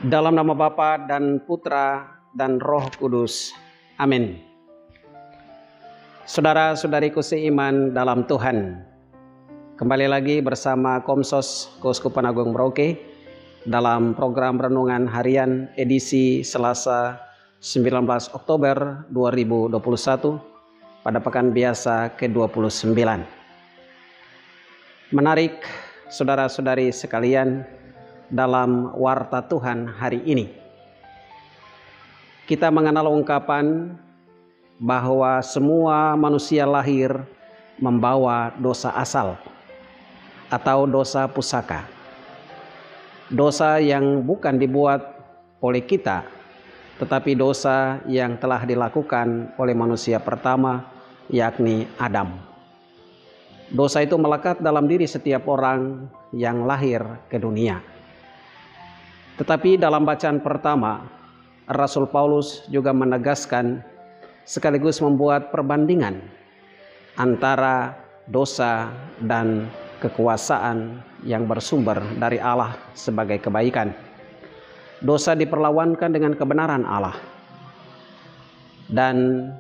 Dalam nama Bapa dan Putra dan Roh Kudus. Amin. Saudara-saudariku seiman dalam Tuhan, kembali lagi bersama Komsos Keuskupan Agung Merauke dalam program Renungan Harian edisi Selasa 19 Oktober 2021 pada pekan biasa ke-29. Menarik saudara-saudari sekalian, dalam warta Tuhan hari ini kita mengenal ungkapan bahwa semua manusia lahir membawa dosa asal atau dosa pusaka. Dosa yang bukan dibuat oleh kita, tetapi dosa yang telah dilakukan oleh manusia pertama, yakni Adam. Dosa itu melekat dalam diri setiap orang yang lahir ke dunia. Tetapi dalam bacaan pertama, Rasul Paulus juga menegaskan sekaligus membuat perbandingan antara dosa dan kekuasaan yang bersumber dari Allah sebagai kebaikan. Dosa diperlawankan dengan kebenaran Allah. Dan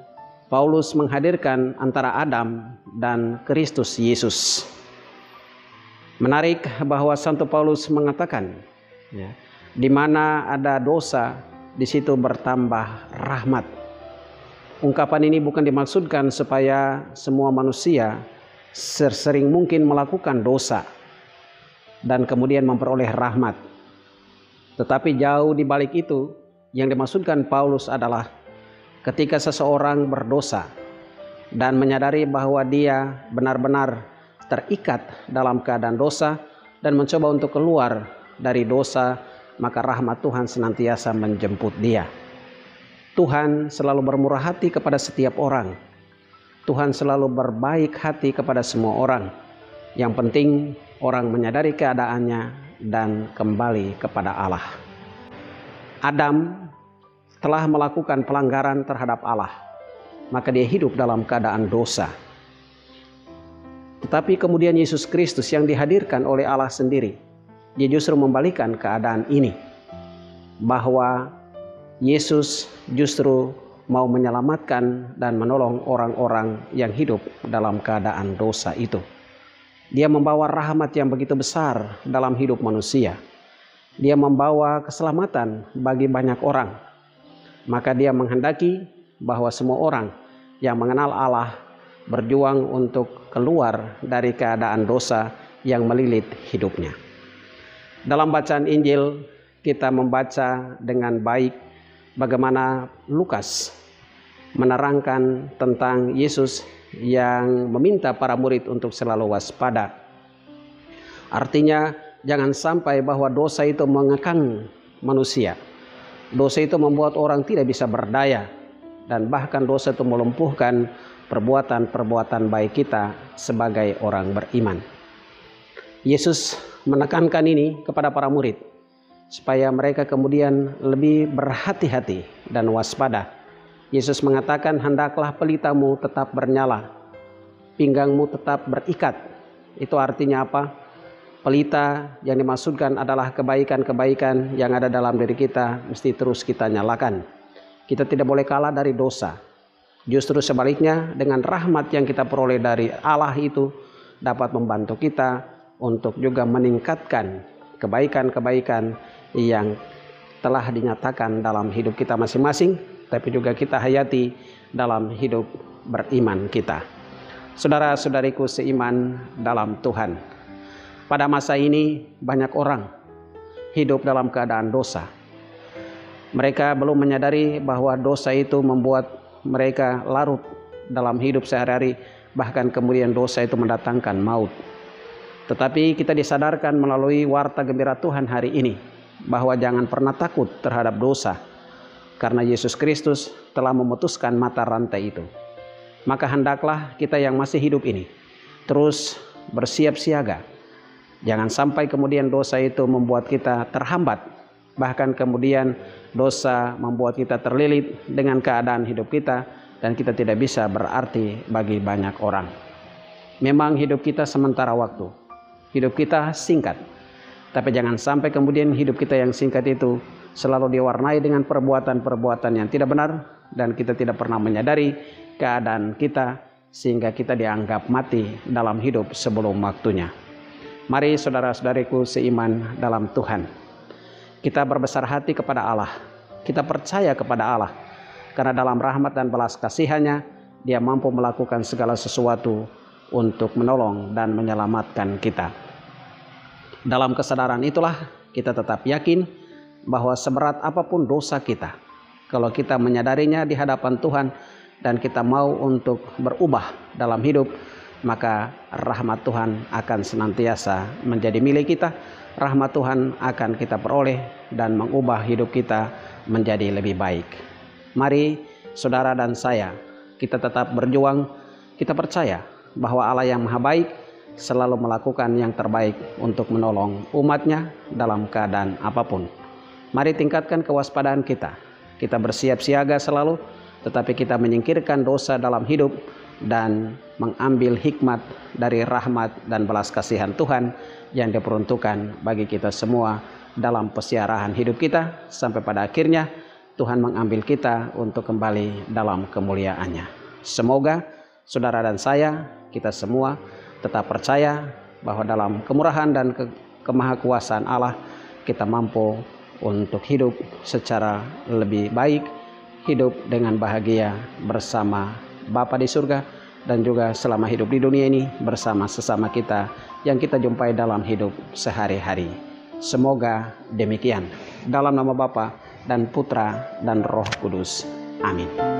Paulus menghadirkan antara Adam dan Kristus Yesus. Menarik bahwa Santo Paulus mengatakan, di mana ada dosa, di situ bertambah rahmat. Ungkapan ini bukan dimaksudkan supaya semua manusia sesering mungkin melakukan dosa dan kemudian memperoleh rahmat. Tetapi jauh di balik itu, yang dimaksudkan Paulus adalah ketika seseorang berdosa dan menyadari bahwa dia benar-benar terikat dalam keadaan dosa dan mencoba untuk keluar dari dosa, maka rahmat Tuhan senantiasa menjemput dia. Tuhan selalu bermurah hati kepada setiap orang. Tuhan selalu berbaik hati kepada semua orang. Yang penting orang menyadari keadaannya dan kembali kepada Allah. Adam telah melakukan pelanggaran terhadap Allah, maka dia hidup dalam keadaan dosa. Tetapi kemudian Yesus Kristus yang dihadirkan oleh Allah sendiri, dia justru membalikan keadaan ini, bahwa Yesus justru mau menyelamatkan dan menolong orang-orang yang hidup dalam keadaan dosa itu. Dia membawa rahmat yang begitu besar dalam hidup manusia. Dia membawa keselamatan bagi banyak orang. Maka dia menghendaki bahwa semua orang yang mengenal Allah berjuang untuk keluar dari keadaan dosa yang melilit hidupnya. Dalam bacaan Injil kita membaca dengan baik bagaimana Lukas menerangkan tentang Yesus yang meminta para murid untuk selalu waspada. Artinya jangan sampai bahwa dosa itu mengekang manusia. Dosa itu membuat orang tidak bisa berdaya, dan bahkan dosa itu melumpuhkan perbuatan-perbuatan baik kita sebagai orang beriman. Yesus menekankan ini kepada para murid supaya mereka kemudian lebih berhati-hati dan waspada. Yesus mengatakan, hendaklah pelitamu tetap bernyala, pinggangmu tetap berikat. Itu artinya apa? Pelita yang dimaksudkan adalah kebaikan-kebaikan yang ada dalam diri kita mesti terus kita nyalakan. Kita tidak boleh kalah dari dosa. Justru sebaliknya, dengan rahmat yang kita peroleh dari Allah itu dapat membantu kita untuk juga meningkatkan kebaikan-kebaikan yang telah dinyatakan dalam hidup kita masing-masing, tapi juga kita hayati dalam hidup beriman kita. Saudara-saudariku seiman dalam Tuhan, pada masa ini banyak orang hidup dalam keadaan dosa. Mereka belum menyadari bahwa dosa itu membuat mereka larut dalam hidup sehari-hari, bahkan kemudian dosa itu mendatangkan maut. Tetapi kita disadarkan melalui warta gembira Tuhan hari ini bahwa jangan pernah takut terhadap dosa, karena Yesus Kristus telah memutuskan mata rantai itu. Maka hendaklah kita yang masih hidup ini terus bersiap siaga. Jangan sampai kemudian dosa itu membuat kita terhambat Bahkan kemudian dosa membuat kita terlilit dengan keadaan hidup kita dan kita tidak bisa berarti bagi banyak orang. Memang hidup kita sementara waktu, hidup kita singkat. Tapi jangan sampai kemudian hidup kita yang singkat itu selalu diwarnai dengan perbuatan-perbuatan yang tidak benar dan kita tidak pernah menyadari keadaan kita sehingga kita dianggap mati dalam hidup sebelum waktunya. Mari saudara-saudariku seiman dalam Tuhan, kita berbesar hati kepada Allah, kita percaya kepada Allah, karena dalam rahmat dan belas kasihannya Dia mampu melakukan segala sesuatu untuk menolong dan menyelamatkan kita. Dalam kesadaran itulah kita tetap yakin bahwa seberat apapun dosa kita, kalau kita menyadarinya di hadapan Tuhan dan kita mau untuk berubah dalam hidup, maka rahmat Tuhan akan senantiasa menjadi milik kita. Rahmat Tuhan akan kita peroleh dan mengubah hidup kita menjadi lebih baik. Mari saudara dan saya, kita tetap berjuang. Kita percaya bahwa Allah yang Maha Baik selalu melakukan yang terbaik untuk menolong umatnya dalam keadaan apapun. Mari tingkatkan kewaspadaan kita. Kita bersiap siaga selalu, tetapi kita menyingkirkan dosa dalam hidup dan mengambil hikmat dari rahmat dan belas kasihan Tuhan yang diperuntukkan bagi kita semua dalam pesiarahan hidup kita, sampai pada akhirnya Tuhan mengambil kita untuk kembali dalam kemuliaannya. Semoga saudara dan saya, kita semua tetap percaya bahwa dalam kemurahan dan kemahakuasaan Allah kita mampu untuk hidup secara lebih baik, hidup dengan bahagia bersama Bapa di surga, dan juga selama hidup di dunia ini bersama sesama kita yang kita jumpai dalam hidup sehari-hari. Semoga demikian. Dalam nama Bapa dan Putra dan Roh Kudus. Amin.